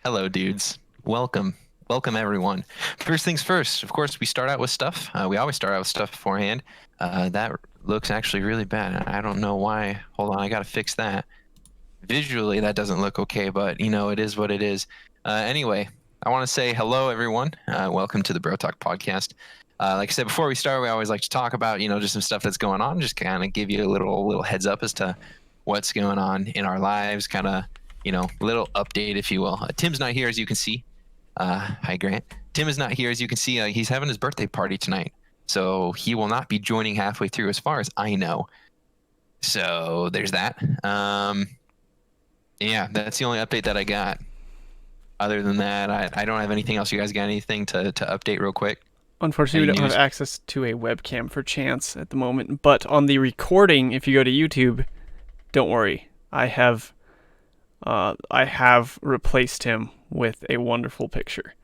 Hello, dudes. Welcome. Welcome, everyone. First things first, of course, we start out with stuff. We always start out with stuff beforehand. That looks actually really bad. I don't know why. Hold on, I gotta fix that. Visually, that doesn't look okay, but it is what it is. Anyway, I want to say hello, everyone. Welcome to the BroTalk podcast. Like I said before we start, we always like to talk about, just some stuff that's going on, just kind of give you a little heads up as to what's going on in our lives, kind of, little update, if you will. Tim's not here, as you can see. Hi, Grant. Tim is not here, as you can see. He's having his birthday party tonight, so he will not be joining halfway through, as far as I know. So there's that. Yeah, that's the only update that I got. Other than that, I don't have anything else. You guys got anything to update real quick? Unfortunately, Any we don't news? have access to a webcam for Chance at the moment. But on the recording, if you go to YouTube, don't worry. I have replaced him with a wonderful picture.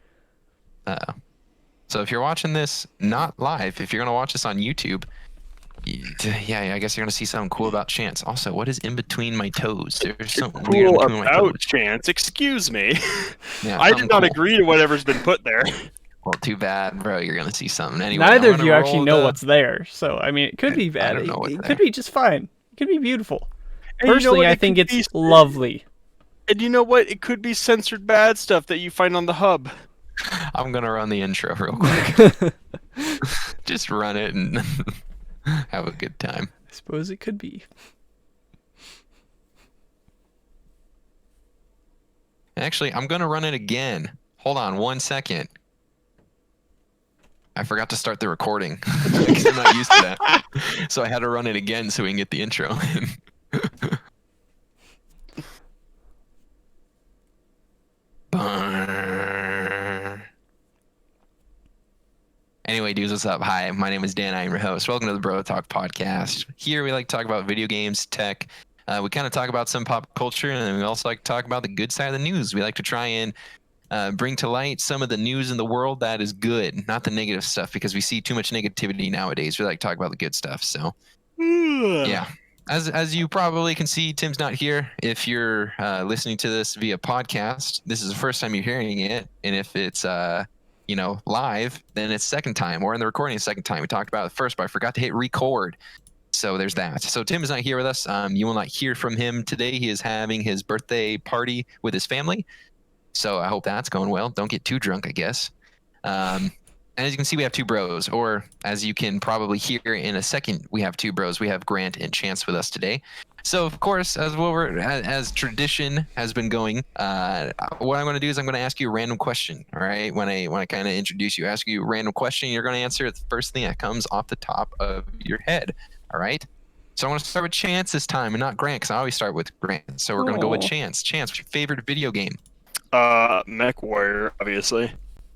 So if you're watching this not live, if you're gonna watch this on YouTube, yeah, I guess you're gonna see something cool about Chance. Also, what is in between my toes? There's something weird in Cool between my about toes. Chance. Excuse me. Yeah, I something did not cool. agree to whatever's been put there. Well, too bad, bro. You're gonna see something anyway. Neither I'm of gonna you actually roll know the- what's there, so I mean, it could be I bad. don't know what's It there. could be just fine. It could be beautiful. And you know Personally, what? I It think could it's be- lovely. And you know what? It could be censored bad stuff that you find on the hub. I'm gonna run the intro real quick. Just run it and have a good time. I suppose it could be. Actually, I'm gonna run it again. Hold on 1 second. I forgot to start the recording because I'm not used to that. So I had to run it again so we can get the intro. Anyway, dudes, what's up? Hi, my name is Dan. I am your host. Welcome to the BroTalk podcast. Here we like to talk about video games, tech. We kind of talk about some pop culture, and then we also like to talk about the good side of the news. We like to try and bring to light some of the news in the world that is good, not the negative stuff, because we see too much negativity nowadays. We like to talk about the good stuff. So, yeah. As you probably can see, Tim's not here. If you're listening to this via podcast, this is the first time you're hearing it, and if it's live, then it's second time, or in the recording, second time. We talked about it first, but I forgot to hit record. So there's that. So Tim is not here with us. You will not hear from him today. He is having his birthday party with his family. So I hope that's going well. Don't get too drunk, I guess. And as you can see, we have two bros, or as you can probably hear in a second, we have two bros. We have Grant and Chance with us today. So of course, as tradition has been going, what I'm going to do is I'm going to ask you a random question. All right, when I kind of introduce you, ask you a random question, you're going to answer the first thing that comes off the top of your head. All right. So I want to start with Chance this time, and not Grant, because I always start with Grant. So we're going to go with Aw. Chance. Chance, what's your favorite video game? Mech Warrior, obviously.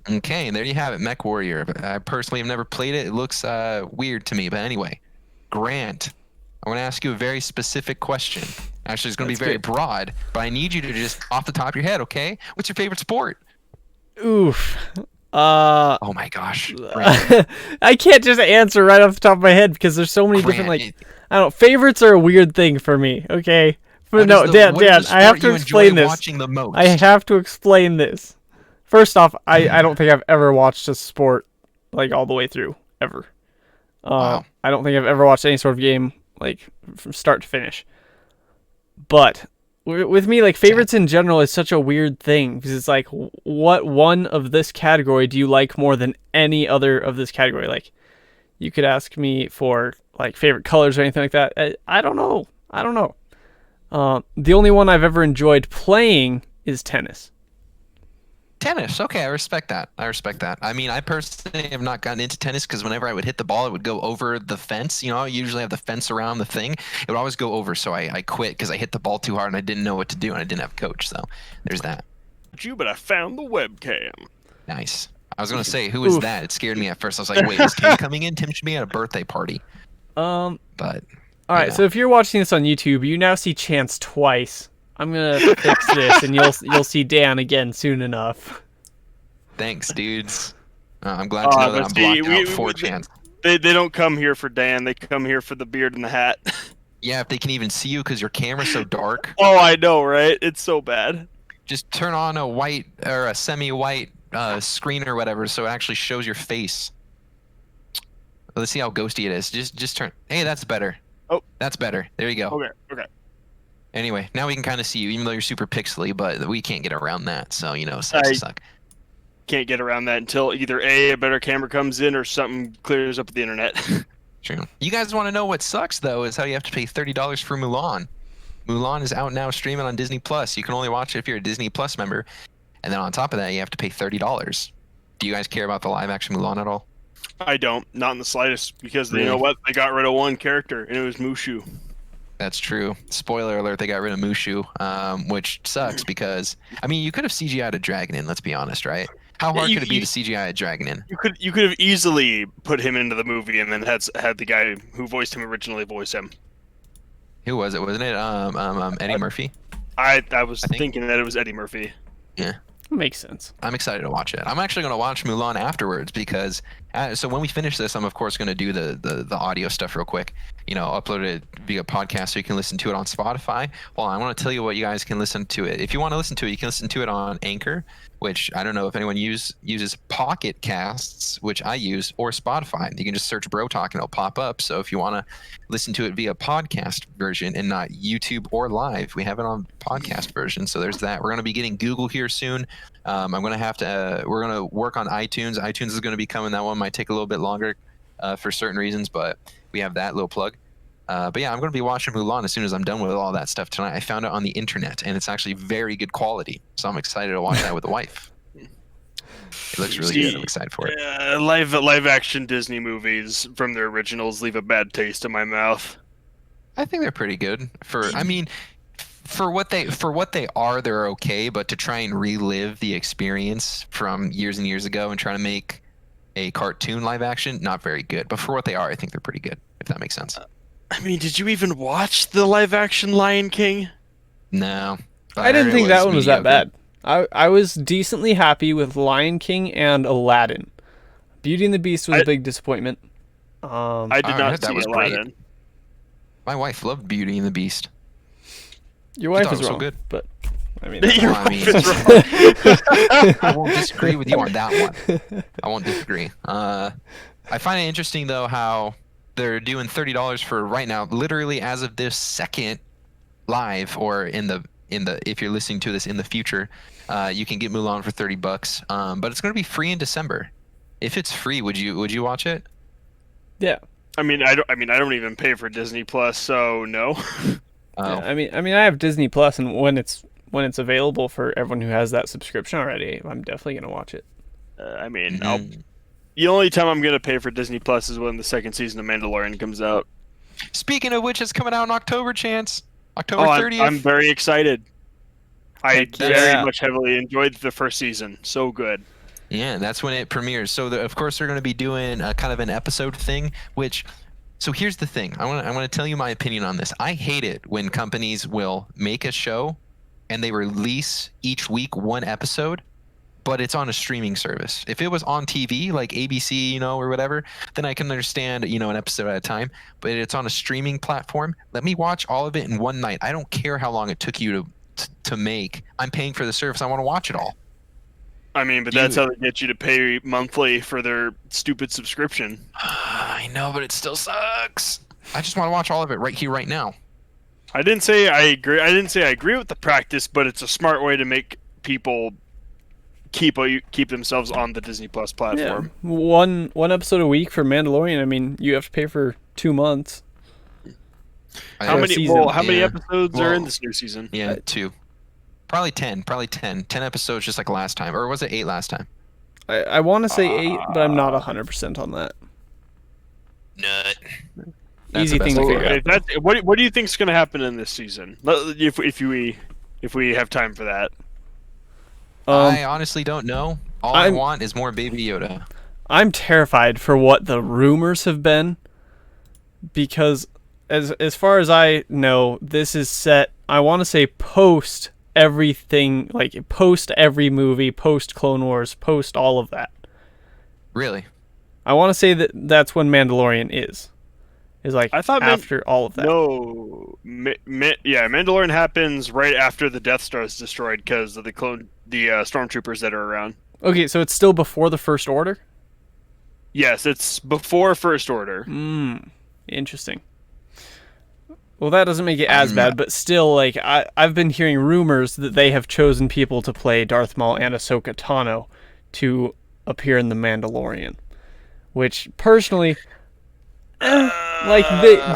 Okay, there you have it, Mech Warrior. I personally have never played it. It looks weird to me, but anyway, Grant, I want to ask you a very specific question. Actually, it's going to be That's very good. broad, but I need you to just off the top of your head, okay? What's your favorite sport? Oof. Oh my gosh, Grant. I can't just answer right off the top of my head because there's so many different Grant, I don't know. Favorites are a weird thing for me. Okay. But what no, is the- Dan, what is the I have sport to you explain enjoy this. watching the most? I have to explain this. First off, I don't think I've ever watched a sport like all the way through ever. Wow. I don't think I've ever watched any sort of game like from start to finish. But with me, like favorites in general is such a weird thing because it's like, what one of this category do you like more than any other of this category? Like, you could ask me for like favorite colors or anything like that. I don't know. I don't know. The only one I've ever enjoyed playing is tennis. Tennis. Okay, I respect that. I mean, I personally have not gotten into tennis because whenever I would hit the ball, it would go over the fence. I usually have the fence around the thing. It would always go over, so I quit because I hit the ball too hard and I didn't know what to do and I didn't have a coach. So there's that. But I found the webcam. Nice. I was gonna say, who is Oof. that? It scared me at first. I was like, wait, is Tim coming in? Tim should be at a birthday party. But All right, Yeah. so if you're watching this on YouTube, you now see Chance twice. I'm gonna fix this, and you'll see Dan again soon enough. thanks, dudes. I'm glad to know that but I'm see, blocked out for Chance. They don't come here for Dan. They come here for the beard and the hat. Yeah, if they can even see you because your camera's so dark. Oh, I know, right? It's so bad. Just turn on a white or a semi-white screen or whatever, so it actually shows your face. Let's see how ghosty it is. Just turn. Hey, that's better. Oh, that's better. There you go. Okay. Anyway, now we can kind of see you, even though you're super pixely, but we can't get around that. So sucks I to suck. can't get around that until either a better camera comes in or something clears up the internet. True. You guys want to know what sucks though? Is how you have to pay $30 for Mulan. Mulan is out now streaming on Disney Plus. You can only watch it if you're a Disney Plus member, and then on top of that, you have to pay $30. Do you guys care about the live action Mulan at all? I don't, not in the slightest, because Really? you know what? They got rid of one character, and it was Mushu. That's true. Spoiler alert, they got rid of Mushu, which sucks because, I mean, you could have CGI'd a dragon in, let's be honest, right? How hard could it be to CGI a dragon in? You could have easily put him into the movie and then had the guy who voiced him originally voice him. Who was it? Wasn't it Eddie Murphy? I was thinking that it was Eddie Murphy. Yeah. Makes sense. I'm excited to watch it. I'm actually going to watch Mulan afterwards because so when we finish this, I'm of course going to do the audio stuff real quick. Upload it via podcast so you can listen to it on Spotify. Well, I want to tell you what you guys can listen to it. If you want to listen to it, you can listen to it on Anchor, which I don't know if anyone uses Pocket Casts, which I use, or Spotify. You can just search BroTalk and it'll pop up. So if you want to listen to it via podcast version and not YouTube or live, we have it on podcast version. So there's that. We're going to be getting Google here soon. We're going to work on iTunes. iTunes is going to be coming. That one might take a little bit longer for certain reasons, but we have that little plug. But yeah, I'm going to be watching Mulan as soon as I'm done with all that stuff tonight. I found it on the internet, and it's actually very good quality. So I'm excited to watch that with the wife. It looks really good. I'm excited for it. Live action Disney movies from their originals leave a bad taste in my mouth. I think they're pretty good. For what they are, they're okay. But to try and relive the experience from years and years ago and try to make a cartoon live action, not very good. But for what they are, I think they're pretty good. If that makes sense. I mean, did you even watch the live action Lion King? No. I didn't think that one was that bad. I was decently happy with Lion King and Aladdin. Beauty and the Beast was a big disappointment. I did not see Aladdin. Great. My wife loved Beauty and the Beast. Your wife is wrong, so good. But I mean, I won't disagree with you on that one. I won't disagree. I find it interesting though how they're doing $30 for right now, literally as of this second, live or in the if you're listening to this in the future, you can get Mulan for $30. But it's going to be free in December. If it's free, would you watch it? Yeah. I don't even pay for Disney Plus, so no. Yeah, I mean, I have Disney Plus, and when it's available for everyone who has that subscription already, I'm definitely gonna watch it. The only time I'm gonna pay for Disney Plus is when the second season of Mandalorian comes out. Speaking of which, it's coming out in October, Chance. October 30th. I'm very excited. I very much heavily enjoyed the first season. So good. Yeah, that's when it premieres. So of course they're going to be doing a kind of an episode thing. So here's the thing. I want to tell you my opinion on this. I hate it when companies will make a show and they release each week one episode, but it's on a streaming service. If it was on TV like ABC, or whatever, then I can understand, an episode at a time. But it's on a streaming platform. Let me watch all of it in one night. I don't care how long it took you to make. I'm paying for the service. I want to watch it all. I mean, but that's how they get you to pay monthly for their stupid subscription. I know, but it still sucks. I just want to watch all of it right here, right now. I didn't say I agree. I didn't say I agree with the practice, but it's a smart way to make people keep themselves on the Disney Plus platform. Yeah. One episode a week for Mandalorian. I mean, you have to pay for 2 months. How many episodes are in this new season? Yeah, 2. Probably 10. 10 episodes just like last time. Or was it 8 last time? I want to say 8, but I'm not 100% on that. Nut. Easy thing to figure out. What do you think is going to happen in this season? If we have time for that. I honestly don't know. All I want is more Baby Yoda. I'm terrified for what the rumors have been, because as far as I know, this is set, I want to say post everything, like post every movie, post Clone Wars, post all of that. Really? I want to say that's when Mandalorian is. Is like I thought after all of that. No, Mandalorian happens right after the Death Star is destroyed because of the stormtroopers that are around. Okay, so it's still before the First Order? Yes, it's before First Order. Interesting. Well, that doesn't make it as I'm- bad, but still, like, I've been hearing rumors that they have chosen people to play Darth Maul and Ahsoka Tano to appear in The Mandalorian. Which, personally, like,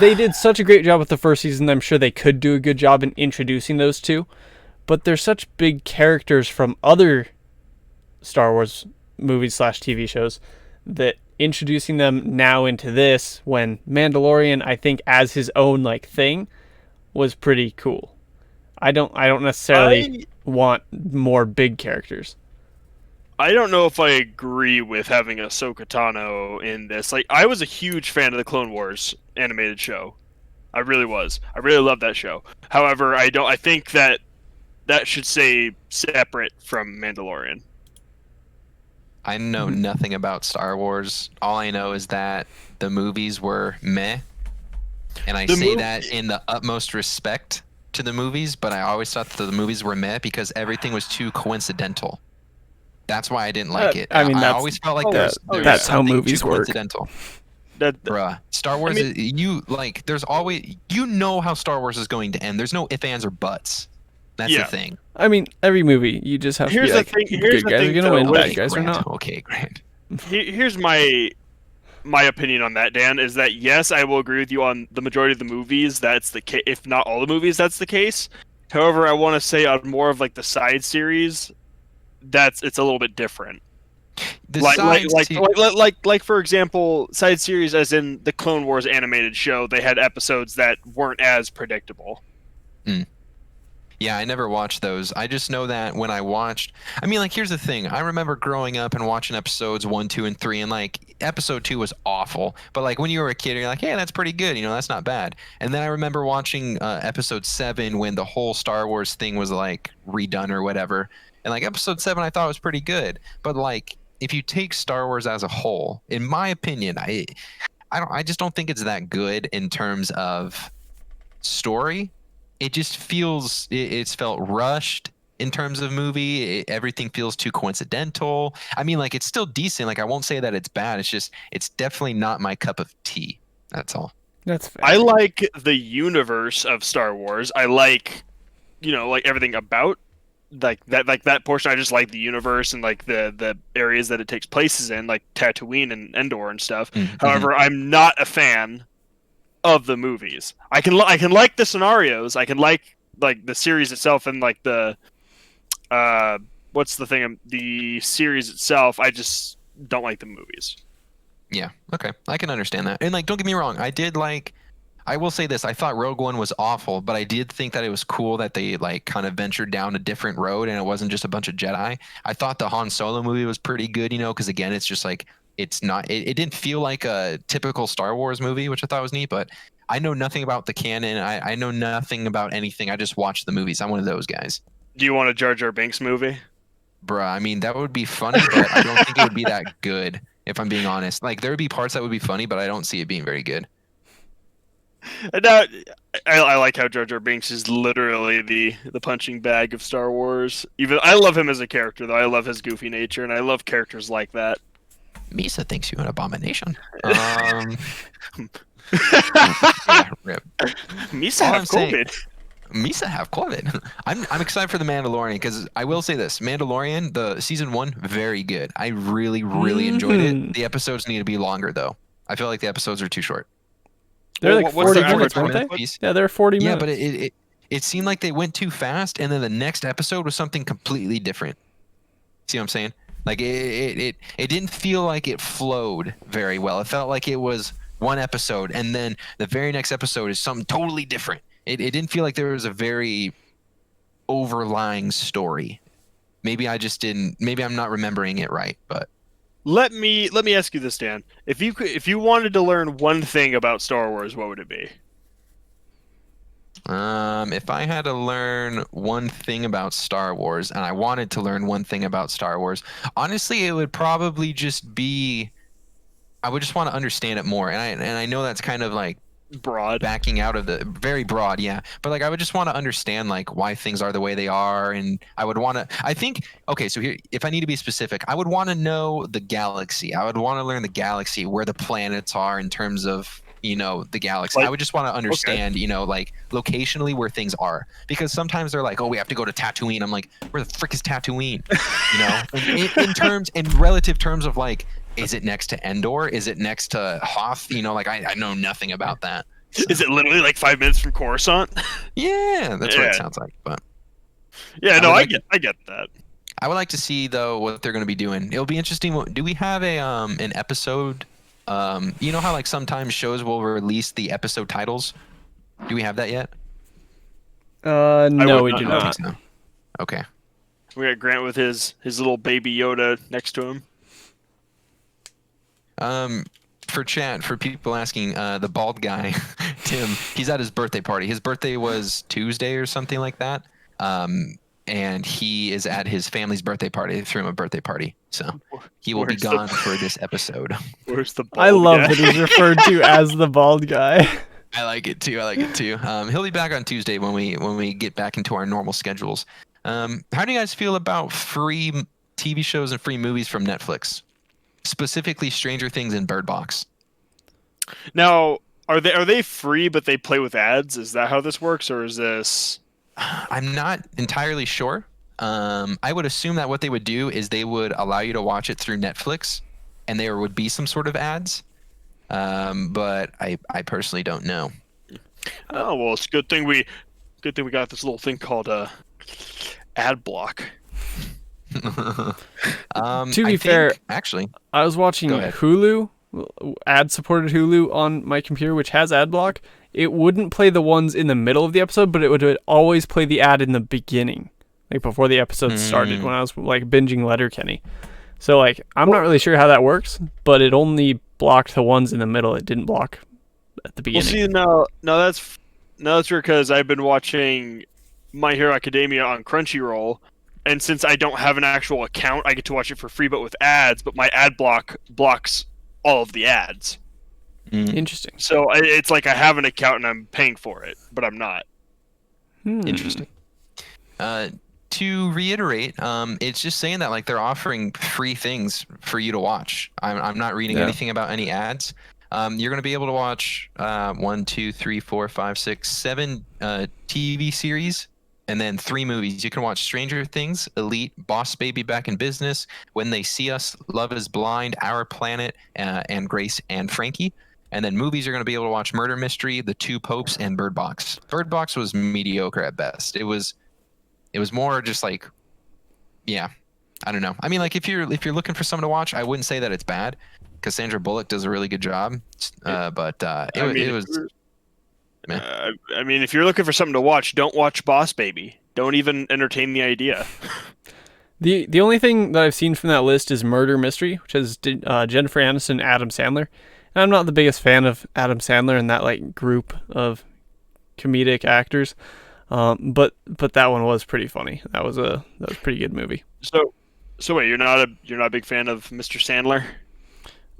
they did such a great job with the first season, I'm sure they could do a good job in introducing those two. But they're such big characters from other Star Wars movies / TV shows that introducing them now into this, when Mandalorian, I think, as his own like thing, was pretty cool. I don't necessarily want more big characters. I don't know if I agree with having Ahsoka Tano in this. Like, I was a huge fan of the Clone Wars animated show. I really was. I really loved that show. However, I think that should stay separate from Mandalorian. I know nothing about Star Wars. All I know is that the movies were meh. And I say that in the utmost respect to the movies, but I always thought that the movies were meh because everything was too coincidental. That's why I didn't like it. I mean, I always felt like there's that's how something movies too work. coincidental. Bruh. Star Wars, there's always, how Star Wars is going to end. There's no ifs, ands, or buts. That's the thing. I mean, every movie, you just have to be like, good guys are going to win, bad guys are not. Okay, Grant. Here's my opinion on that, Dan, is that yes, I will agree with you on the majority of the movies. That's the case, if not all the movies. That's the case. However, I want to say on more of like the side series, it's a little bit different. Like for example, side series as in the Clone Wars animated show, they had episodes that weren't as predictable. Yeah, I never watched those. I just know that when I watched, here's the thing. I remember growing up and watching episodes 1, 2, and 3, and like episode 2 was awful. But like when you were a kid, you're like, hey, that's pretty good. That's not bad. And then I remember watching episode 7 when the whole Star Wars thing was like redone or whatever. And like episode 7, I thought was pretty good. But like if you take Star Wars as a whole, in my opinion, I just don't think it's that good in terms of story. It just feels it's felt rushed in terms of movie. Everything feels too coincidental. It's still decent. Like I won't say that it's bad. It's definitely not my cup of tea. That's all. That's fair. I like the universe of Star Wars. I like, like everything about that portion. I just like the universe and like the areas that it takes places in, like Tatooine and Endor and stuff. Mm-hmm. However, I'm not a fan of the movies. I can like the scenarios. I can like the series itself and like the the series itself. I just don't like the movies. Yeah, okay. I can understand that. And like don't get me wrong, I will say this, I thought Rogue One was awful, but I did think that it was cool that they like kind of ventured down a different road and it wasn't just a bunch of Jedi. I thought the Han Solo movie was pretty good, because again, it's just like it didn't feel like a typical Star Wars movie, which I thought was neat, but I know nothing about the canon. I know nothing about anything. I just watch the movies. I'm one of those guys. Do you want a Jar Jar Binks movie? Bruh, that would be funny, but I don't think it would be that good, if I'm being honest. Like, there would be parts that would be funny, but I don't see it being very good. Now, I like how Jar Jar Binks is literally the punching bag of Star Wars. Even I love him as a character, though. I love his goofy nature, and I love characters like that. Misa thinks you an abomination. Yeah, Rip. Misa have COVID. Misa have COVID. I'm excited for the Mandalorian because I will say this: Mandalorian, the season 1, very good. I really, really enjoyed it. The episodes need to be longer, though. I feel like the episodes are too short. They're like 40 minutes, aren't they? Yeah, they're 40 minutes. Yeah, but it seemed like they went too fast, and then the next episode was something completely different. See what I'm saying? Like it didn't feel like it flowed very well. It felt like it was one episode, and then the very next episode is something totally different. It didn't feel like there was a very overlying story. Maybe I'm not remembering it right, but let me ask you this, Dan. If you wanted to learn one thing about Star Wars, what would it be? If I had to learn one thing about Star Wars, and I wanted to learn one thing about Star Wars, honestly, it would probably just be, I would just want to understand it more. And I know that's kind of like broad. backing out of the very broad, yeah. But like I would just want to understand like why things are the way they are, and I would want to. I think okay, so here, if I need to be specific, I would want to know the galaxy. I would want to learn the galaxy, where the planets are in terms of the galaxy. Like, I would just want to understand, like locationally where things are, because sometimes they're like, oh, we have to go to Tatooine. I'm like, where the frick is Tatooine? In relative terms of like, is it next to Endor? Is it next to Hoth? Like I know nothing about that. So. Is it literally like 5 minutes from Coruscant? Yeah, that's what it sounds like. But yeah, no, I get that. I would like to see though what they're going to be doing. It'll be interesting. Do we have an episode? You know how like sometimes shows will release the episode titles? Do we have that yet? No, we do I don't not. think so. Okay. We got Grant with his little baby Yoda next to him. For chat, for people asking, the bald guy, Tim, he's at his birthday party. His birthday was Tuesday or something like that. And he is at his family's birthday party. They threw him a birthday party, so he will be gone for this episode. Where's the bald I love guy? that he's referred to as the bald guy. I like it too. He'll be back on Tuesday when we get back into our normal schedules. How do you guys feel about free TV shows and free movies from Netflix? Specifically Stranger Things and Bird Box. Now, are they free but they play with ads? Is that how this works, or is this? I'm not entirely sure. I would assume that what they would do is they would allow you to watch it through Netflix, and there would be some sort of ads. But I personally don't know. Oh well, it's a good thing we got this little thing called ad block. To be fair, actually, I was watching Hulu, ad-supported Hulu on my computer, which has ad block. It wouldn't play the ones in the middle of the episode, but it would always play the ad in the beginning, like before the episode started, when I was like binging Letterkenny. So like, I'm not really sure how that works, but it only blocked the ones in the middle. It didn't block at the beginning. Well, see, no, that's weird because I've been watching My Hero Academia on Crunchyroll. And since I don't have an actual account, I get to watch it for free, but with ads. But my ad block blocks all of the ads. Interesting. So it's like I have an account and I'm paying for it, but I'm not. Interesting. To reiterate, it's just saying that like they're offering free things for you to watch. I'm not reading anything about any ads. You're going to be able to watch 1, 2, 3, 4, 5, 6, 7 TV series. And then 3 movies. You can watch Stranger Things, Elite, Boss Baby Back in Business, When They See Us, Love is Blind, Our Planet, and Grace and Frankie. And then movies, you're going to be able to watch Murder Mystery, The Two Popes, and Bird Box. Bird Box was mediocre at best. It was more just like, yeah, I don't know. I mean, like if you're looking for something to watch, I wouldn't say that it's bad, because Sandra Bullock does a really good job. But it was. I mean, if you're looking for something to watch, don't watch Boss Baby. Don't even entertain the idea. The only thing that I've seen from that list is Murder Mystery, which has Jennifer Aniston and Adam Sandler. And I'm not the biggest fan of Adam Sandler and that like group of comedic actors, but that one was pretty funny. That was a pretty good movie. So wait, you're not a big fan of Mr. Sandler?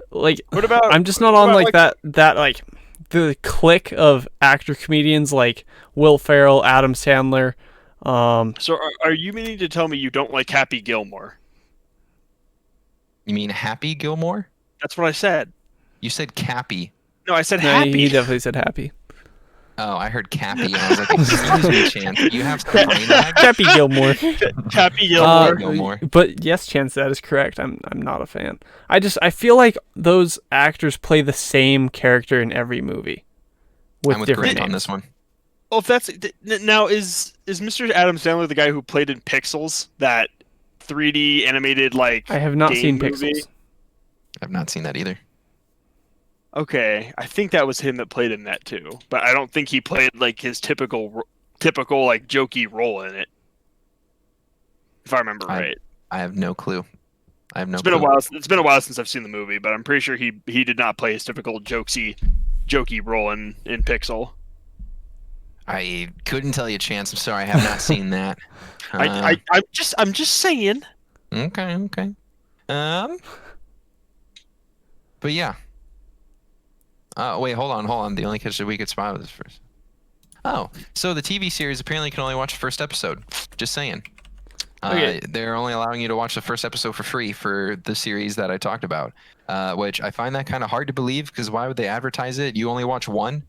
Like, what about? I'm just not on like that like. The clique of actor comedians like Will Ferrell, Adam Sandler. So are you meaning to tell me you don't like Happy Gilmore? You mean Happy Gilmore? That's what I said. You said Cappy. No, I said no, Happy. He definitely said Happy. Oh, I heard Cappy. I was like, excuse me, Chance. You have some brain lag? Happy Gilmore. Happy Gilmore. Gilmore. But yes, Chance, that is correct. I'm not a fan. I feel like those actors play the same character in every movie with I'm with different Grant on names. this one. Oh, if that's now is Mr. Adam Sandler the guy who played in Pixels, that 3D animated like? I have not seen movie? Pixels. I've not seen that either. Okay, I think that was him that played in that too, but I don't think he played like his typical like jokey role in it. If I remember right. I have no clue. It's been a while. It's been a while since I've seen the movie, but I'm pretty sure he did not play his typical jokey role in Pixel. I couldn't tell you, Chance. I'm sorry, I have not seen that. I'm just saying. Okay. But yeah. Wait, hold on. The only catch that we could spot was first. Oh, so the TV series apparently can only watch the first episode. Just saying. Okay. They're only allowing you to watch the first episode for free for the series that I talked about, which I find that kind of hard to believe because why would they advertise it? You only watch one.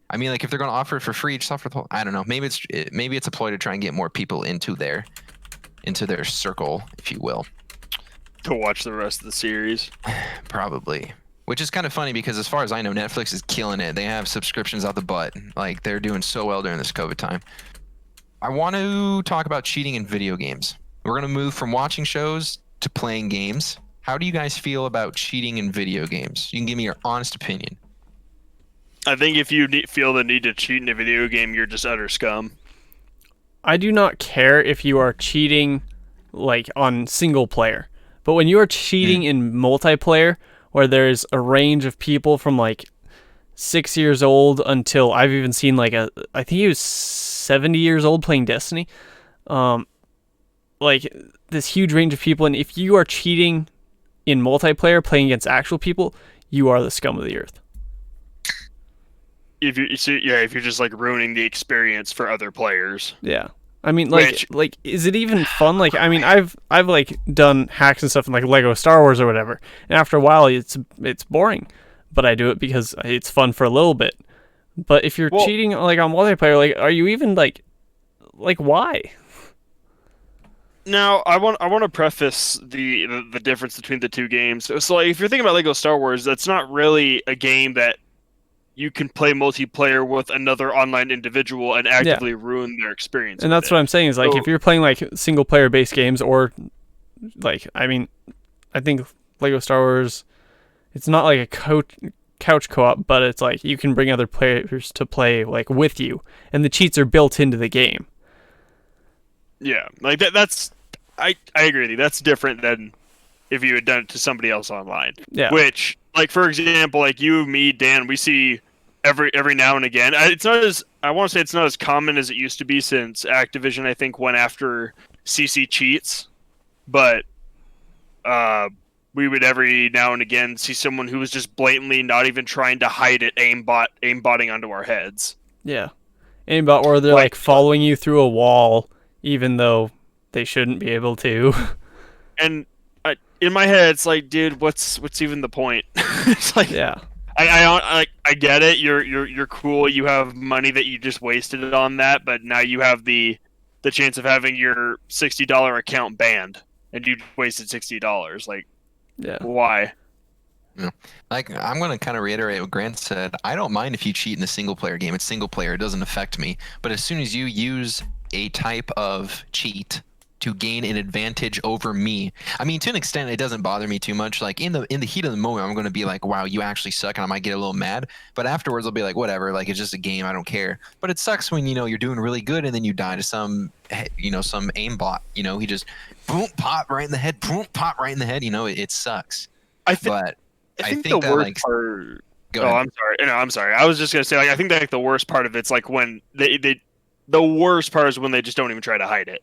I mean, like if they're going to offer it for free, just offer the whole. I don't know. Maybe it's a ploy to try and get more people into their circle, if you will. To watch the rest of the series. Probably. Which is kind of funny because as far as I know, Netflix is killing it. They have subscriptions out the butt. Like they're doing so well during this COVID time. I want to talk about cheating in video games. We're going to move from watching shows to playing games. How do you guys feel about cheating in video games? You can give me your honest opinion. I think if you feel the need to cheat in a video game, you're just utter scum. I do not care if you are cheating like on single player, but when you are cheating in multiplayer, where there's a range of people from like 6 years old until I've even seen like I think he was 70 years old playing Destiny, like this huge range of people, and if you are cheating in multiplayer playing against actual people, you are the scum of the earth. If you're just like ruining the experience for other players. Yeah. I mean, like, is it even fun? Like, I mean, I've like done hacks and stuff in like Lego Star Wars or whatever, and after a while, it's boring. But I do it because it's fun for a little bit. But if you're cheating like on multiplayer, like, are you even like why? Now, I want to preface the difference between the two games. So, like, if you're thinking about Lego Star Wars, that's not really a game that you can play multiplayer with another online individual and actively ruin their experience. And that's what I'm saying is like if you're playing like single player based games or like I mean, I think Lego Star Wars, it's not like a couch co-op, but it's like you can bring other players to play like with you, and the cheats are built into the game. Yeah, like that's I agree with you. That's different than if you had done it to somebody else online. Yeah. Which, like, for example, like you, me, Dan, we see every now and again. It's not as I want to say it's not as common as it used to be since Activision, I think, went after CC cheats. But we would every now and again see someone who was just blatantly not even trying to hide it, aimbotting onto our heads. Yeah, aimbot where they're like following you through a wall, even though they shouldn't be able to. And in my head, it's like, dude, what's even the point? It's like, yeah, I get it. You're cool. You have money that you just wasted on that, but now you have the chance of having your $60 account banned, and you wasted $60. Like, yeah, why? Yeah. Like I'm gonna kind of reiterate what Grant said. I don't mind if you cheat in a single player game. It's single player. It doesn't affect me. But as soon as you use a type of cheat to gain an advantage over me, I mean, to an extent, it doesn't bother me too much. Like in the heat of the moment, I'm going to be like, "Wow, you actually suck," and I might get a little mad. But afterwards, I'll be like, "Whatever. Like it's just a game. I don't care." But it sucks when you're doing really good and then you die to some some aimbot. He just boom pop right in the head, boom pop right in the head. It sucks. I think the that, worst like, part. Go ahead. I'm sorry. No, I'm sorry. I was just gonna say, like, I think that like, the worst part of it's like when they the worst part is when they just don't even try to hide it.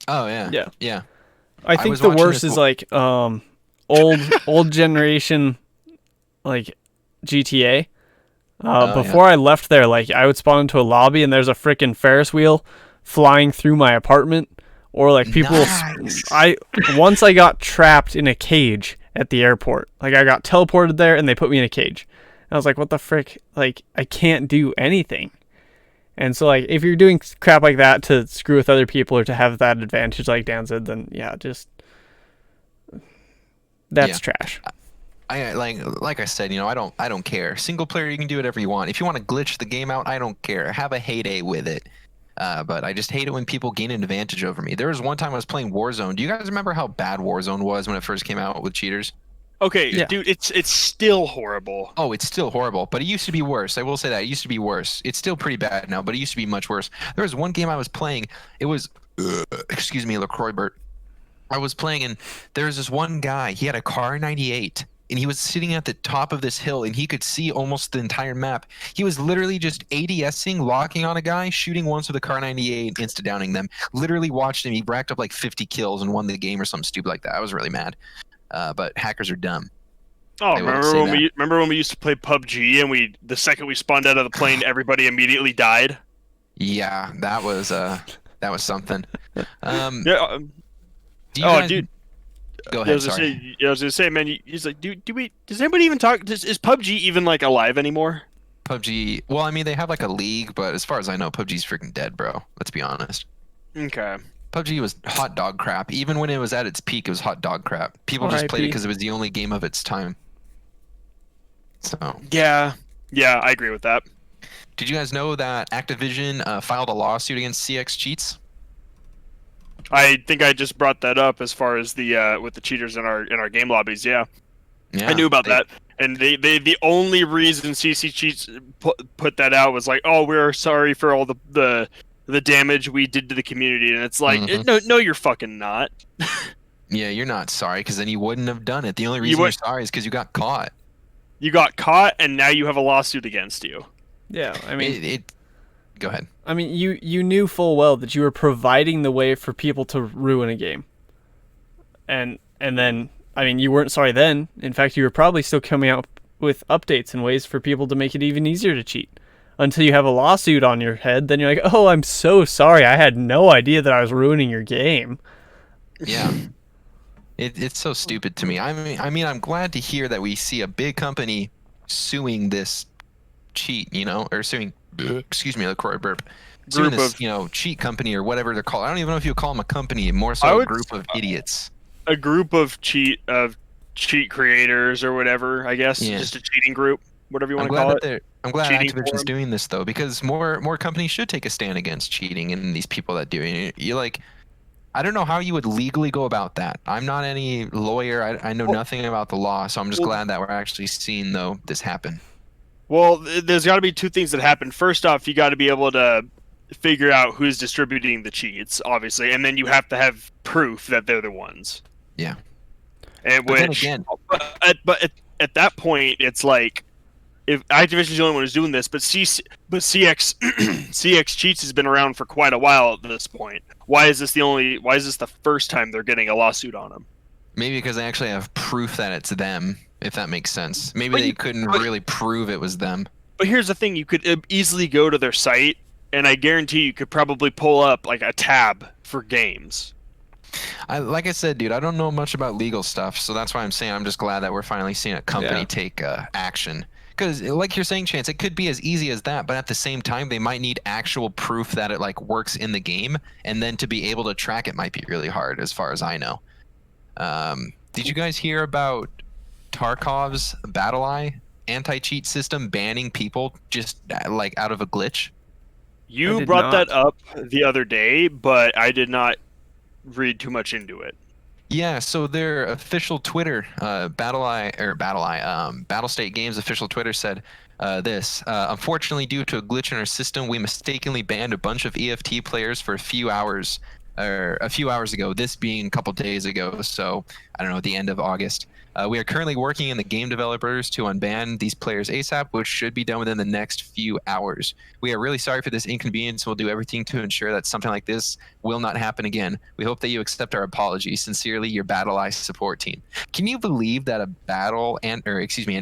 Oh yeah. I think the worst is like old generation like GTA. Before I left there, like I would spawn into a lobby and there's a freaking Ferris wheel flying through my apartment, or like people. Nice. Once I got trapped in a cage at the airport. Like I got teleported there and they put me in a cage. And I was like, what the frick? Like I can't do anything. And so, like, if you're doing crap like that to screw with other people or to have that advantage, like Dan said, then yeah, just that's trash. I like I said, I don't care. Single player, you can do whatever you want. If you want to glitch the game out, I don't care. Have a heyday with it. But I just hate it when people gain an advantage over me. There was one time I was playing Warzone. Do you guys remember how bad Warzone was when it first came out with cheaters? Okay, dude, it's still horrible. Oh, it's still horrible, but it used to be worse. I will say that. It used to be worse. It's still pretty bad now, but it used to be much worse. There was one game I was playing. It was, excuse me, LaCroix Bert. I was playing, and there was this one guy. He had a car 98, and he was sitting at the top of this hill, and he could see almost the entire map. He was literally just ADSing, locking on a guy, shooting once with a car 98, insta-downing them. Literally watched him. He racked up like 50 kills and won the game or something stupid like that. I was really mad. But hackers are dumb. Oh, They wouldn't say that. remember when we used to play PUBG and the second we spawned out of the plane, everybody immediately died? Yeah, that was something. Yeah. Do you Oh, guys dude. go I ahead? was gonna Sorry. say, man. He's like, does anybody even talk? Is PUBG even like alive anymore? PUBG. Well, I mean, they have like a league, but as far as I know, PUBG's freaking dead, bro. Let's be honest. Okay. PUBG was hot dog crap. Even when it was at its peak, it was hot dog crap. People just played it R.I.P. because it was the only game of its time. So, Yeah. Yeah, I agree with that. did you guys know that Activision filed a lawsuit against CX Cheats? I think I just brought that up as far as the with the cheaters in our game lobbies. Yeah, Yeah, I knew about they- that. And they the only reason CC Cheats put that out was like, oh, we're sorry for all the damage we did to the community, and it's like, Mhm. no, you're fucking not. Yeah, you're not sorry because then you wouldn't have done it. The only You reason you're would- sorry is because you got caught. You got caught, and now you have a lawsuit against you. Yeah, I mean, Go ahead. you knew full well that you were providing the way for people to ruin a game, and then I mean, you weren't sorry then. In fact, you were probably still coming out with updates and ways for people to make it even easier to cheat. Until you have a lawsuit on your head, then you're like, oh, I'm so sorry. I had no idea that I was ruining your game. Yeah. It's so stupid to me. I mean, I'm glad to hear that we see a big company suing this cheat, or suing. Excuse me, LaCroix burp. Suing Group this, of- cheat company or whatever they're called. I don't even know if you call them a company. More so I a would- group of idiots. A group of cheat creators or whatever. I guess Yeah. just a cheating group, whatever you I'm want to glad call that it. I'm glad Cheating Activision's forum. doing this though, because more companies should take a stand against cheating and these people that do it. You're like, I don't know how you would legally go about that. I'm not any lawyer. I know nothing about the law, so I'm just Well- glad that we're actually seeing this happen. Well, there's got to be two things that happen. First off, you got to be able to figure out who's distributing the cheats, obviously, and then you have to have proof that they're the ones. Yeah. And But then which, again- but at that point, it's like if Activision's the only one who's doing this, but CX CX Cheats has been around for quite a while at this point. Why is this the first time they're getting a lawsuit on them? Maybe because they actually have proof that it's them, if that makes sense. Maybe But they you- couldn't but- really prove it was them. But here's the thing: you could easily go to their site, and I guarantee you could probably pull up like a tab for games. Like I said, dude, I don't know much about legal stuff, so that's why I'm saying I'm just glad that we're finally seeing a company Yeah. take action. Because, like you're saying, Chance, it could be as easy as that, but at the same time, they might need actual proof that it like works in the game, and then to be able to track it might be really hard, as far as I know. Did you guys hear about Tarkov's BattleEye anti-cheat system banning people just like out of a glitch? I You did brought not. that up the other day, but I did not read too much into it. Yeah, so their official Twitter, Battlestate Games official Twitter said this. Unfortunately, due to a glitch in our system, we mistakenly banned a bunch of EFT players for a few hours ago, this being a couple days ago, so I don't know, at the end of August. We are currently working in the game developers to unban these players ASAP, which should be done within the next few hours. We are really sorry for this inconvenience. We'll do everything to ensure that something like this will not happen again. We hope that you accept our apology. Sincerely, your BattleEye support team. Can you believe that an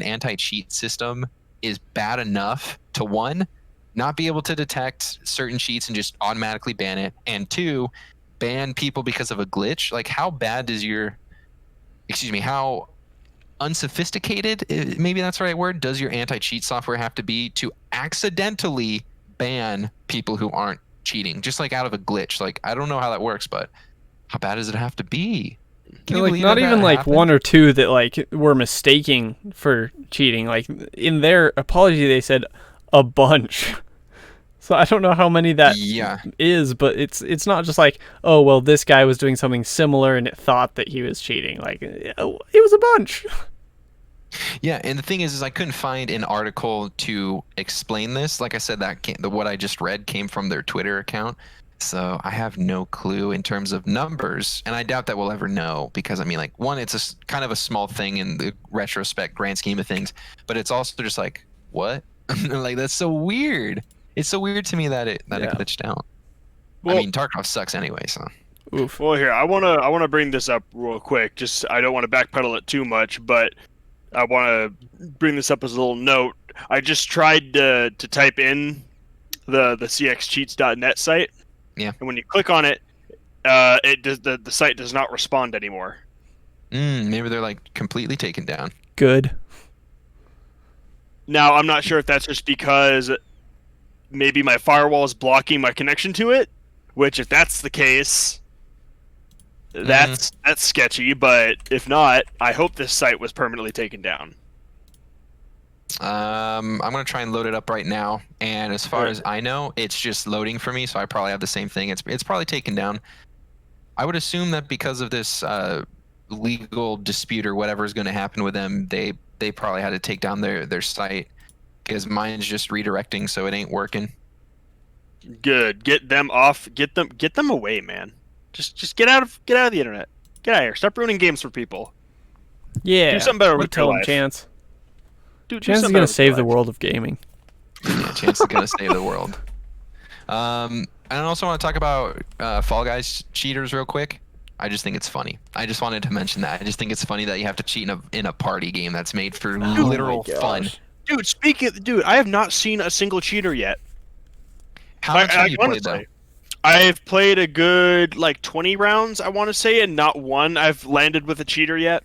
anti-cheat system is bad enough to, one, not be able to detect certain cheats and just automatically ban it, and two, ban people because of a glitch? Like, how bad does how unsophisticated, maybe that's the right word, does your anti-cheat software have to be to accidentally ban people who aren't cheating, just like out of a glitch? Like, I don't know how that works, but how bad does it have to be? Can you Like believe not that even that like happened? one or two that like were mistaking for cheating. Like in their apology, they said a bunch. So I don't know how many that Yeah. is, but it's not just like, oh well, this guy was doing something similar and it thought that he was cheating. Like it was a bunch. Yeah, and the thing is I couldn't find an article to explain this. Like I said, what I just read came from their Twitter account, so I have no clue in terms of numbers, and I doubt that we'll ever know because I mean, like, one, it's kind of a small thing in the retrospect grand scheme of things, but it's also just like, what? Like, that's so weird. It's so weird to me that it Yeah. glitched out. Well- I mean, Tarkov sucks anyway, so. Oof. Well, here I wanna bring this up real quick. Just I don't want to backpedal it too much, but I want to bring this up as a little note. I just tried to type in the cxcheats.net site. Yeah. And when you click on it, it does the site does not respond anymore. Maybe they're like completely taken down. Good. Now I'm not sure if that's just because maybe my firewall is blocking my connection to it, which if that's the case, that's sketchy. But if not, I hope this site was permanently taken down. I'm gonna try and load it up right now, and as far as I know, it's just loading for me, so I probably have the same thing. It's probably taken down. I would assume that because of this legal dispute or whatever is going to happen with them, they probably had to take down their site, because mine's just redirecting, so it ain't working. Good. Get them off. Get them away, man. Just get out of the internet. Get out of here. Stop ruining games for people. Yeah. Do something better What with your tell him, life. Chance? Do Chance is something gonna better with your save the life. world of gaming. Yeah, Chance is gonna save the world. I also want to talk about Fall Guys cheaters real quick. I just think it's funny. I just wanted to mention that. I just think it's funny that you have to cheat in a party game that's made for literal fun. Dude, I have not seen a single cheater yet. How much have you played honestly, though? I've played a good 20 rounds, I want to say, and not one I've landed with a cheater yet.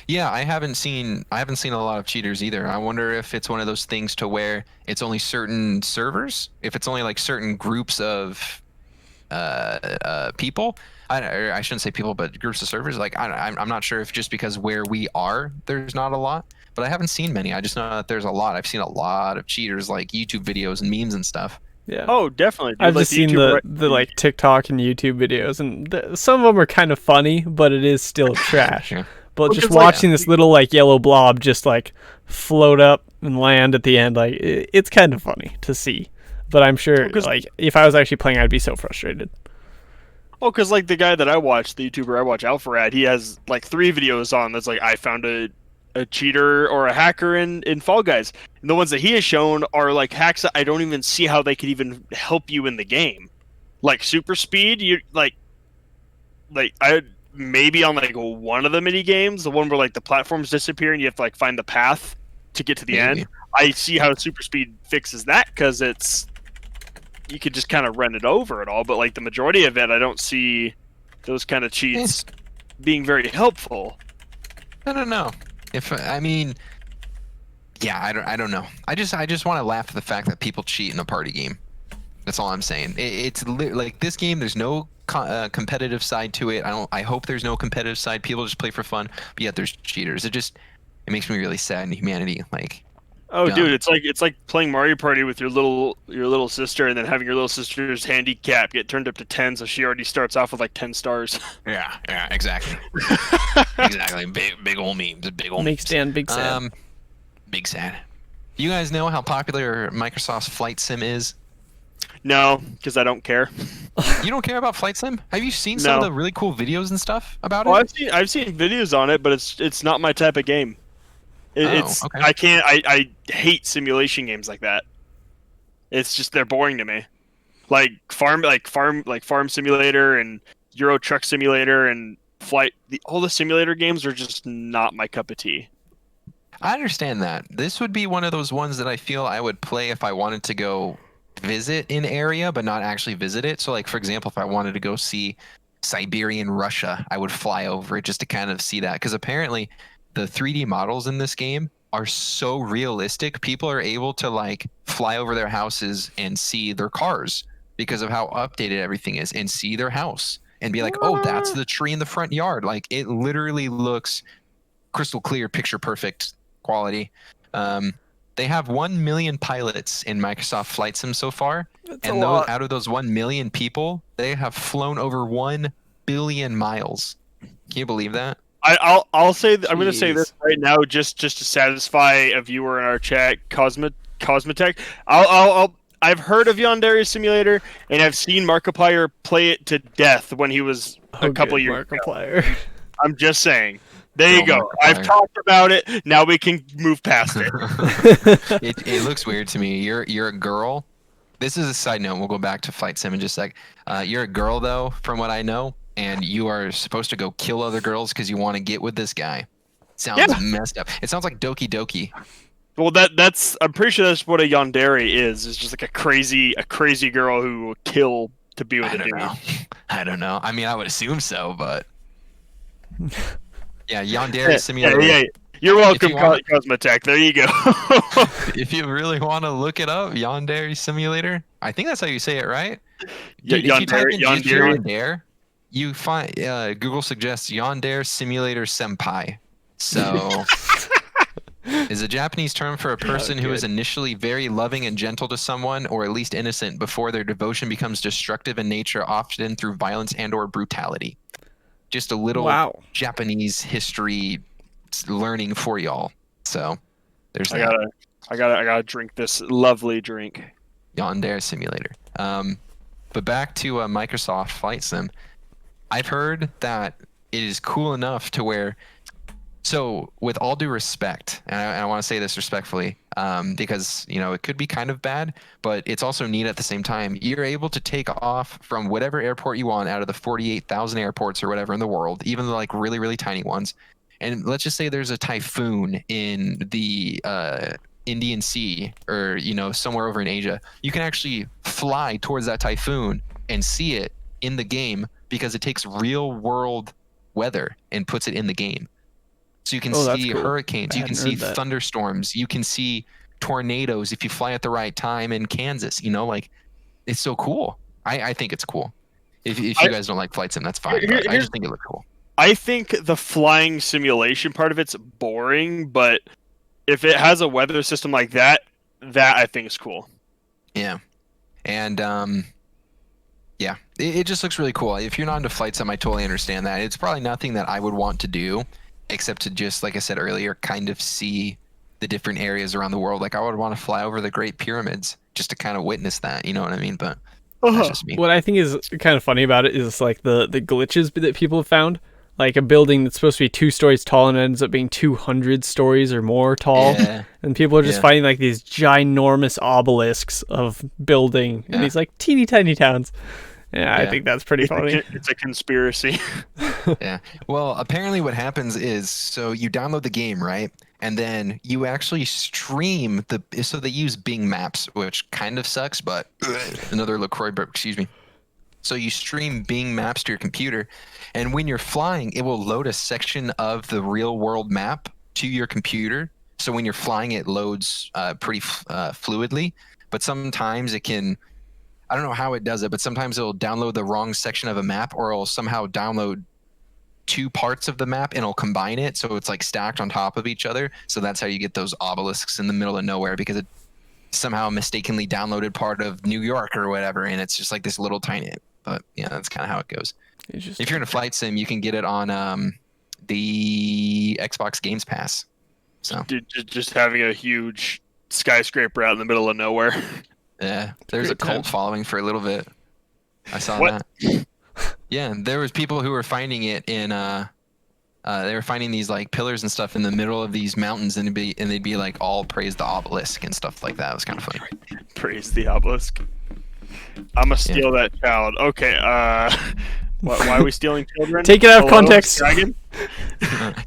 Yeah, I haven't seen a lot of cheaters either. I wonder if it's one of those things to where it's only certain servers, if it's only like certain groups of people. I shouldn't say people, but groups of servers. Like I'm not sure if just because where we are, there's not a lot, but I haven't seen many. I just know that there's a lot. I've seen a lot of cheaters, like YouTube videos and memes and stuff. Yeah. Oh, definitely. Dude. I've Like just the seen YouTuber- the like TikTok and YouTube videos, and some of them are kind of funny, but it is still trash. Yeah. But Well, just 'cause, like, watching this little like yellow blob just like float up and land at the end, like it's kind of funny to see. But I'm sure Well, 'cause- like if I was actually playing, I'd be so frustrated. Oh, because like the guy that I watch, the YouTuber I watch, Alpharad, he has like 3 videos on that's like I found a cheater or a hacker in Fall Guys. And the ones that he has shown are like hacks that I don't even see how they could even help you in the game. Like super speed, you like I maybe on like one of the mini games, the one where like the platforms disappear and you have to like find the path to get to the Maybe. end. I see how super speed fixes that because it's you could just kind of run it over it all, but like the majority of it, I don't see those kind of cheats being very helpful. I don't know. If I mean, yeah, I don't know. I just want to laugh at the fact that people cheat in a party game. That's all I'm saying. It's like this game. There's no competitive side to it. I hope there's no competitive side. People just play for fun. But yet there's cheaters. It makes me really sad in humanity. Like, Oh, dumb. dude, it's like playing Mario Party with your little sister, and then having your little sister's handicap get turned up to 10, so she already starts off with like 10 stars. Yeah, exactly, exactly. Big old memes. Big old Makes memes. Dan big sad. Big sad. Do you guys know how popular Microsoft's Flight Sim is? No, because I don't care. You don't care about Flight Sim? Have you seen some of No. the really cool videos and stuff about Well, it? I've seen videos on it, but it's not my type of game. It's okay. I can't I hate simulation games like that. It's just they're boring to me. Like farm simulator and Euro Truck Simulator and all the simulator games are just not my cup of tea. I understand that. This would be one of those ones that I feel I would play if I wanted to go visit an area, but not actually visit it. So, like, for example, if I wanted to go see Siberian Russia, I would fly over it just to kind of see that. Because apparently the 3D models in this game are so realistic. People are able to, like, fly over their houses and see their cars because of how updated everything is, and see their house and be like, oh, that's the tree in the front yard. Like, it literally looks crystal clear, picture perfect quality. They have 1 million pilots in Microsoft Flight Sim so far, and out of those 1 million people, they have flown over 1 billion miles. Can you believe that? I'll say I'm going to say Jeez. this right now just to satisfy a viewer in our chat, Cosmetech. I've heard of Yandere Simulator, and I've seen Markiplier play it to death when he was a couple years ago. Markiplier. I'm just saying. There you Go go. I've Markiplier. talked about it. Now we can move past it. It looks weird to me. You're a girl. This is a side note. We'll go back to Flight Sim in just a sec. You're a girl, though, from what I know, and you are supposed to go kill other girls because you want to get with this guy. Sounds messed up. It sounds like Doki Doki. Well, that's I'm pretty sure that's what a yandere is. It's just like a crazy girl who will kill to be with a dude. I don't know. I mean, I would assume so, but yeah, Yandere Simulator. Yeah. You're welcome, want, Cosmotech. There you go. If you really want to look it up, Yandere Simulator. I think that's how you say it, right? Yeah, Dude, if you type in just Yandere. Yandere, you find Google suggests Yandere Simulator Senpai. So is a Japanese term for a person who is initially very loving and gentle to someone, or at least innocent, before their devotion becomes destructive in nature, often through violence and/or brutality. Just a little Japanese history learning for y'all. So there's that. I gotta drink this lovely drink. Yandere Simulator. But back to Microsoft Flight Sim. I've heard that it is cool enough to where. So, with all due respect, and I want to say this respectfully, because it could be kind of bad, but it's also neat at the same time. You're able to take off from whatever airport you want out of the 48,000 airports or whatever in the world, even the like really really tiny ones. And let's just say there's a typhoon in the Indian Sea or somewhere over in Asia. You can actually fly towards that typhoon and see it in the game because it takes real world weather and puts it in the game. So you can see hurricanes, you can see thunderstorms, you can see tornadoes if you fly at the right time in Kansas. It's so cool. I think it's cool. If you guys don't like flight sim, that's fine. But I just think it looks cool. I think the flying simulation part of it's boring, but if it has a weather system like that I think is cool. Yeah, and it just looks really cool. If you're not into flight sim, I totally understand that. It's probably nothing that I would want to do, except to just, like I said earlier, kind of see the different areas around the world. Like I would want to fly over the Great Pyramids just to kind of witness that. You know what I mean? But that's just me. What I think is kind of funny about it is like the glitches that people have found. Like a building that's supposed to be 2 stories tall and ends up being 200 stories or more tall. Yeah. And people are just finding like these ginormous obelisks of building in these like teeny tiny towns. Yeah, I think that's pretty funny. It's a conspiracy. Yeah. Well, apparently what happens is, so you download the game, right? And then you actually stream so they use Bing Maps, which kind of sucks, but another LaCroix, excuse me. So you stream Bing Maps to your computer, and when you're flying, it will load a section of the real world map to your computer. So when you're flying, it loads pretty fluidly, but sometimes it can, I don't know how it does it, but sometimes it'll download the wrong section of a map, or it'll somehow download 2 parts of the map and it'll combine it. So it's like stacked on top of each other. So that's how you get those obelisks in the middle of nowhere, because it somehow mistakenly downloaded part of New York or whatever. And it's just like this little tiny, but yeah, that's kind of how it goes. If you're in a flight sim, you can get it on the Xbox Games Pass. So just having a huge skyscraper out in the middle of nowhere. Yeah, there's a cult following for a little bit. I saw that. Yeah, there was people who were finding it in they were finding these like pillars and stuff in the middle of these mountains, and they'd be like, all praise the obelisk and stuff like that. It was kind of funny. Praise the obelisk. I'm gonna steal that child. Okay, why are we stealing children? Take it out of context. Dragon?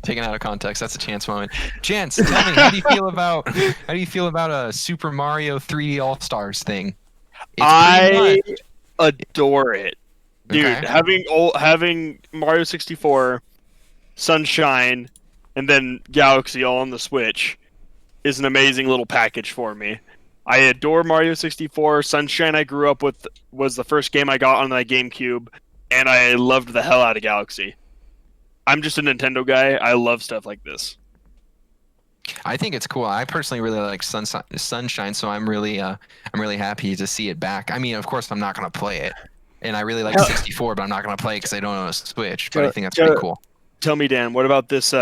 Taken out of context. That's a Chance moment. Chance, tell me, how do you feel about a Super Mario 3D All Stars thing? I adore it, dude. Okay. Having Mario 64, Sunshine, and then Galaxy all on the Switch is an amazing little package for me. I adore Mario 64. Sunshine I grew up with was the first game I got on my GameCube, and I loved the hell out of Galaxy. I'm just a Nintendo guy. I love stuff like this. I think it's cool. I personally really like Sunshine, so I'm really happy to see it back. I mean, of course, I'm not going to play it, and I really like 64, but I'm not going to play it because I don't own a Switch. But I think that's pretty cool. Tell me, Dan, what about this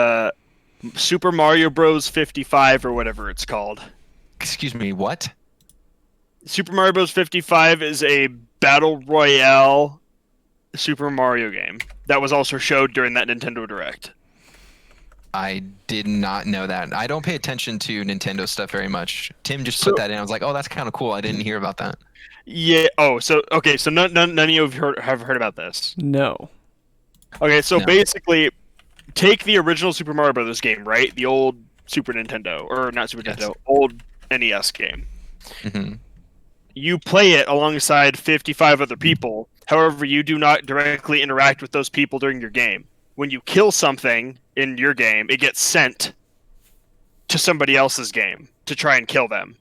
Super Mario Bros. 55 or whatever it's called? Excuse me, what? Super Mario Bros. 55 is a battle royale Super Mario game that was also showed during that Nintendo Direct. I did not know that. I don't pay attention to Nintendo stuff very much. Tim just put that in. I was like, oh, that's kind of cool. I didn't hear about that. Yeah. Oh, so okay. So none of you have heard about this. No. Okay. So basically, take the original Super Mario Brothers game, right? The old Super Nintendo, or not Super Yes. Nintendo, old NES game. Hmm. You play it alongside 55 other people. However, you do not directly interact with those people during your game. When you kill something in your game, it gets sent to somebody else's game to try and kill them.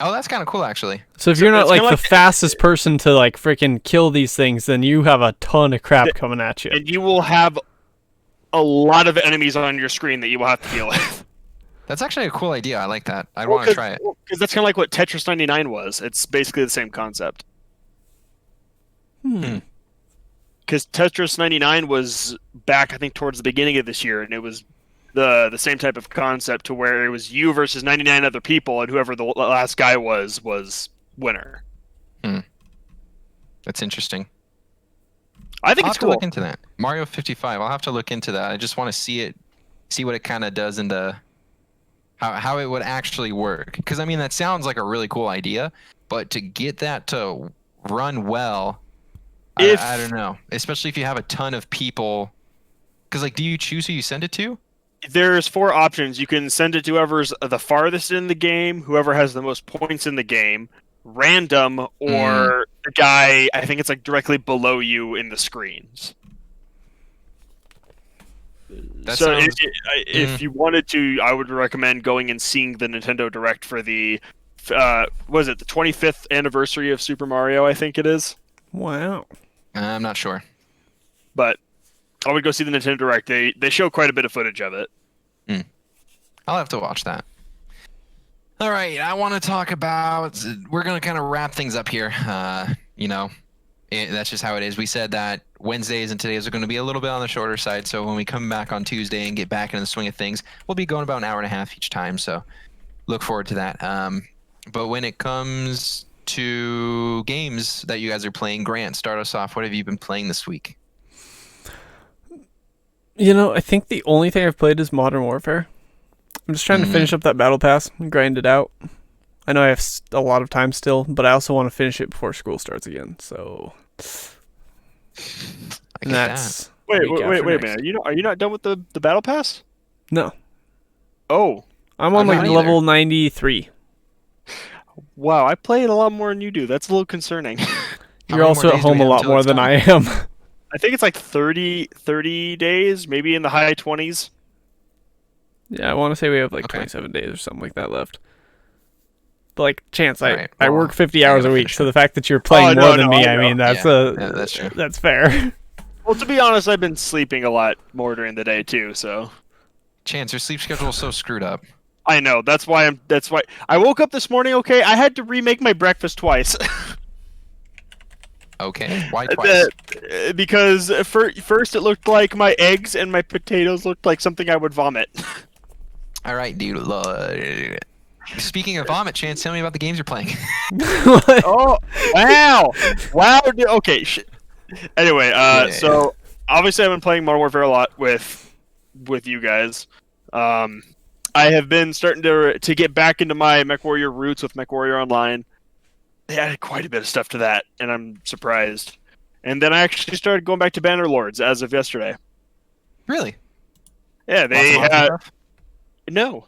Oh, that's kind of cool, actually. So if you're not it's like kinda the like- fastest person to like freaking kill these things, then you have a ton of crap coming at you. And you will have a lot of enemies on your screen that you will have to deal with. That's actually a cool idea. I like that. I want to try it. Because that's kind of like what Tetris 99 was. It's basically the same concept. Hmm. Because Tetris 99 was back, I think, towards the beginning of this year, and it was the same type of concept to where it was you versus 99 other people, and whoever the last guy was winner. That's interesting. I think I'll it's have to cool. look into that. Mario 55. I'll have to look into that. I just want to see what it kind of does into how it would actually work. Because I mean, that sounds like a really cool idea, but to get that to run well, I don't know. Especially if you have a ton of people. Because like, do you choose who you send it to? There's 4 options. You can send it to whoever's the farthest in the game, whoever has the most points in the game, random, or the guy, I think it's like directly below you in the screens. That So sounds- if you wanted to, I would recommend going and seeing the Nintendo Direct for the, was it the 25th anniversary of Super Mario, I think it is. Wow. I'm not sure. But I would go see the Nintendo Direct. They show quite a bit of footage of it. I'll have to watch that. All right, I want to talk about. We're gonna kind of wrap things up here. That's just how it is. We said that Wednesdays and todays are going to be a little bit on the shorter side. So when we come back on Tuesday and get back into the swing of things, we'll be going about an hour and a half each time. So look forward to that. But when it comes to games that you guys are playing, Grant, start us off. What have you been playing this week? You know, I think the only thing I've played is Modern Warfare. I'm just trying to finish up that battle pass and grind it out. I know I have a lot of time still, but I also want to finish it before school starts again. So I and get that's Wait week a after minute. next. Are you not done with the Battle Pass? No, Oh, I'm on I'm like not either. level 93. wow. I played a lot more than you do. That's a little concerning. How You're many also more at days do we home a have lot until more it's than done? I am. I think it's like 30 days, maybe in the high 20s. Yeah, I want to say we have like Okay. 27 days or something like that left. But like, Chance, I Alright, I well, work 50 I hours gotta a week, finish so it. the fact that you're playing no, more than no, me, I I know. mean, that's Yeah, that's true. that's fair. Well, to be honest, I've been sleeping a lot more during the day too, so Chance, your sleep schedule is so screwed up. I know. That's why I woke up this morning, okay? I had to remake my breakfast twice. Okay, why twice? Because first it looked like my eggs and my potatoes looked like something I would vomit. All right, dude. Speaking of vomit, Chance, tell me about the games you're playing. Oh, wow. Wow. Okay. Anyway, Yeah. so obviously I've been playing Modern Warfare a lot with you guys. I have been starting to get back into my MechWarrior roots with MechWarrior Online. They added quite a bit of stuff to that, and I'm surprised. And then I actually started going back to Bannerlords as of yesterday. Really? Yeah, they Lots of monster stuff? no.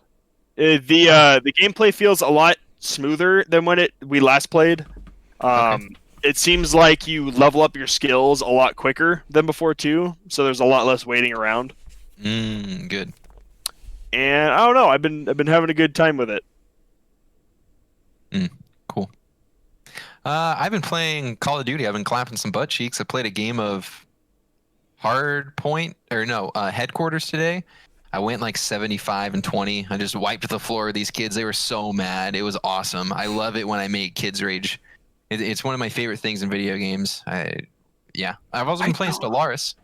The gameplay feels a lot smoother than when we last played. It seems like you level up your skills a lot quicker than before too, so there's a lot less waiting around. Good. And I don't know, I've been having a good time with it. Cool. I've been playing Call of Duty. I've been clapping some butt cheeks. I played a game of Headquarters today. I went like 75-20. I just wiped the floor with these kids. They were so mad. It was awesome. I love it when I make kids rage. It's one of my favorite things in video games. I've also been playing Stellaris.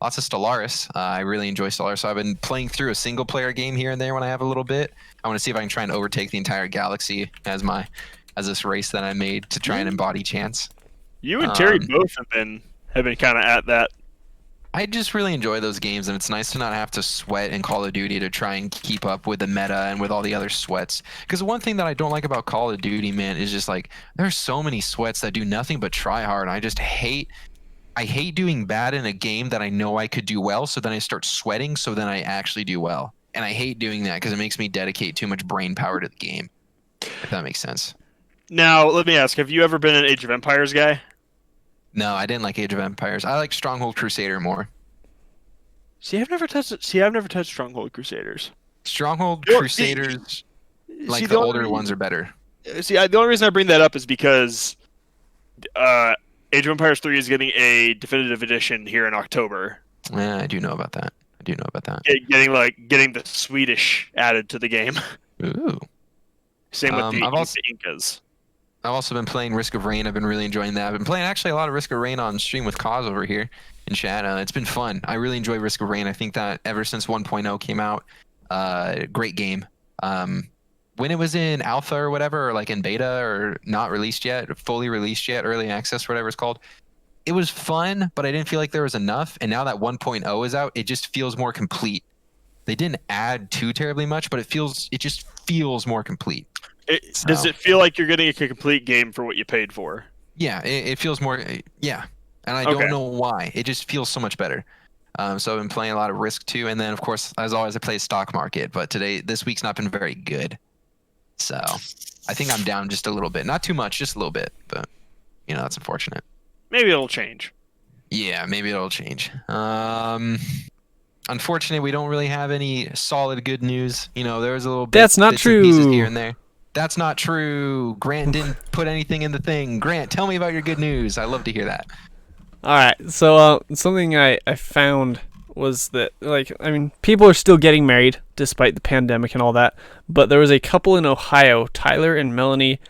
Lots of Stellaris. I really enjoy Stellaris. So I've been playing through a single player game here and there when I have a little bit. I want to see if I can try and overtake the entire galaxy as this race that I made to try and embody Chance. You and Terry Um, both have been kind of at that. I just really enjoy those games, and it's nice to not have to sweat in Call of Duty to try and keep up with the meta and with all the other sweats. Because one thing that I don't like about Call of Duty, man, is just like there's so many sweats that do nothing but try hard. And I just hate I hate doing bad in a game that I know I could do well. So then I start sweating. So then I actually do well. And I hate doing that because it makes me dedicate too much brain power to the game. If that makes sense. Now, let me ask: have you ever been an Age of Empires guy? No, I didn't like Age of Empires. I like Stronghold Crusader more. See, I've never touched it. See, I've never touched Stronghold Crusaders. Stronghold You know, Crusaders, see, like the older ones, are better. the only reason I bring that up is because uh, Age of Empires 3 is getting a definitive edition here in October. Yeah, I do know about that. I do know about that. Getting the Swedish added to the game. Ooh. Same with the I've Incas. also been playing Risk of Rain. I've been really enjoying that. I've been playing actually a lot of Risk of Rain on stream with Kaz over here in chat. It's been fun. I really enjoy Risk of Rain. I think that ever since 1.0 came out, great game. When it was in alpha or whatever, or like in beta or not released yet, fully released yet, early access, whatever it's called, it was fun, but I didn't feel like there was enough. And now that 1.0 is out, it just feels more complete. They didn't add too terribly much, but it just feels more complete. Does it feel like you're getting a complete game for what you paid for? Yeah, it feels more. Yeah, and I don't know why. It just feels so much better. So I've been playing a lot of Risk too, and then of course, as always, I play stock market. But this week's not been very good. So I think I'm down just a little bit, not too much, just a little bit. But that's unfortunate. Maybe it'll change. Yeah, maybe it'll change. Unfortunately, we don't really have any solid good news. There was a little bit. That's not bits and pieces true. here and there. That's not true. Grant didn't put anything in the thing. Grant, tell me about your good news. I love to hear that. All right. So something I found was that, people are still getting married despite the pandemic and all that. But there was a couple in Ohio, Tyler and Melanie.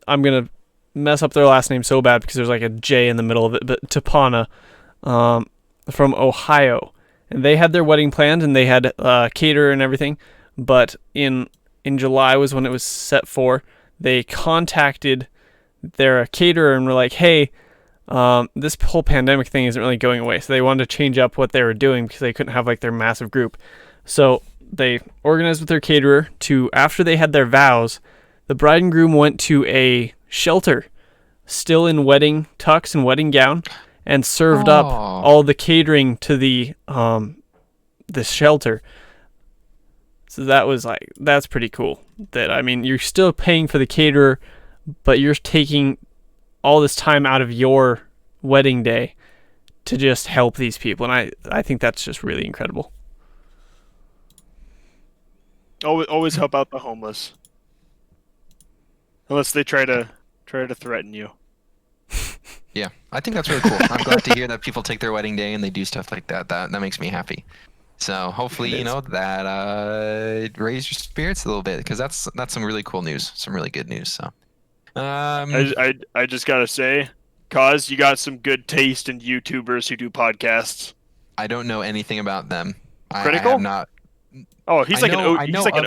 I'm going to mess up their last name so bad because there's like a J in the middle of it. But Tapana from Ohio. And they had their wedding planned and they had caterer and everything. But in July was when it was set for. They contacted their caterer and were like, hey, this whole pandemic thing isn't really going away. So they wanted to change up what they were doing because they couldn't have like their massive group. So they organized with their caterer to, after they had their vows, the bride and groom went to a shelter, still in wedding tux and wedding gown, and served up all the catering to the shelter. So that's pretty cool. You're still paying for the caterer, but you're taking all this time out of your wedding day to just help these people. And I think that's just really incredible. Always help out the homeless. Unless they try to threaten you. Yeah, I think that's really cool. I'm glad to hear that people take their wedding day and they do stuff like that. That makes me happy. So hopefully, that raise your spirits a little bit, because that's some really cool news, some really good news. So, I just gotta say, Cause you got some good taste in YouTubers who do podcasts. I don't know anything about them. Critical? I have not. Oh, he's like an OG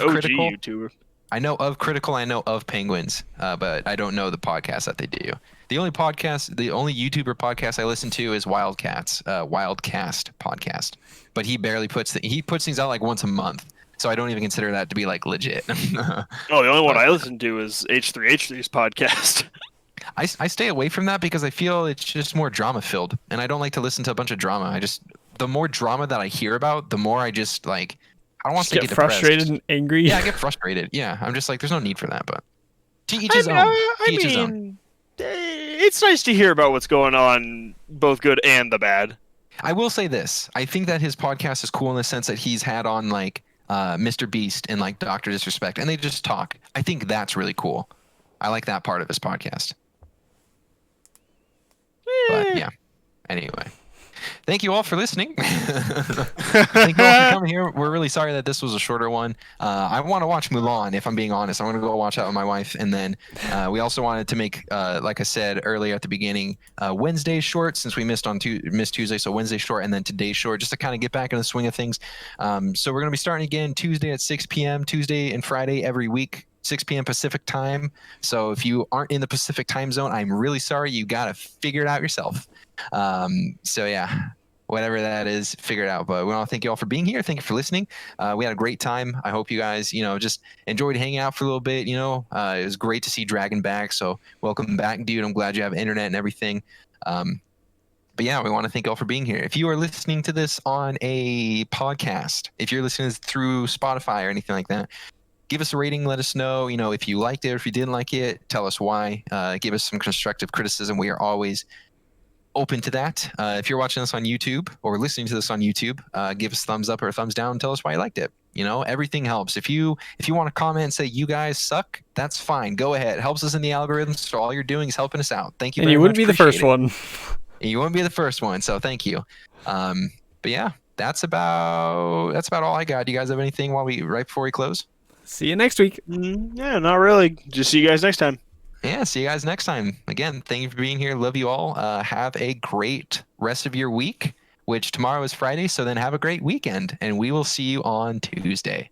Critical. YouTuber. I know of Critical. I know of Penguins, but I don't know the podcast that they do. The only YouTuber podcast I listen to is Wildcast podcast. But he barely puts things out like once a month, so I don't even consider that to be like legit. The only one I listen to is H3H3's podcast. I stay away from that because I feel it's just more drama filled, and I don't like to listen to a bunch of drama. The more drama that I hear about, the more I just like. I don't want to get frustrated and angry. Yeah, I get frustrated. Yeah, I'm just like, there's no need for that. But to each his own. It's nice to hear about what's going on, both good and the bad. I will say this: I think that his podcast is cool in the sense that he's had on like Mr. Beast and like Dr. Disrespect, and they just talk. I think that's really cool. I like that part of his podcast. But yeah. Anyway. Thank you all for listening. Thank you all for coming here. We're really sorry that this was a shorter one. I want to watch Mulan, if I'm being honest. I'm going to go watch that with my wife. And then we also wanted to make, like I said earlier at the beginning, Wednesday short, since we missed Tuesday. So Wednesday short and then today's short, just to kind of get back in the swing of things. So we're going to be starting again Tuesday at 6 p.m., Tuesday and Friday every week. 6 p.m. Pacific time. So if you aren't in the Pacific time zone, I'm really sorry. You got to figure it out yourself. So yeah, whatever that is, figure it out. But we want to thank you all for being here. Thank you for listening. We had a great time. I hope you guys, just enjoyed hanging out for a little bit. It was great to see Dragon back. So welcome back, dude. I'm glad you have internet and everything. But But yeah, we want to thank you all for being here. If you are listening to this on a podcast, if you're listening through Spotify or anything like that, give us a rating. Let us know, if you liked it or if you didn't like it. Tell us why. Give us some constructive criticism. We are always open to that. If you're watching this on YouTube or listening to this on YouTube, give us a thumbs up or a thumbs down. Tell us why you liked it. Everything helps. If you want to comment and say you guys suck, that's fine. Go ahead. It helps us in the algorithms. So all you're doing is helping us out. Thank you. And very you wouldn't much. be the first one. You wouldn't be the first one. So thank you. But yeah, that's about all I got. Do you guys have anything right before we close? See you next week. Yeah, not really. Just see you guys next time. Yeah, see you guys next time. Again, thank you for being here. Love you all. Have a great rest of your week, which tomorrow is Friday. So then have a great weekend, and we will see you on Tuesday.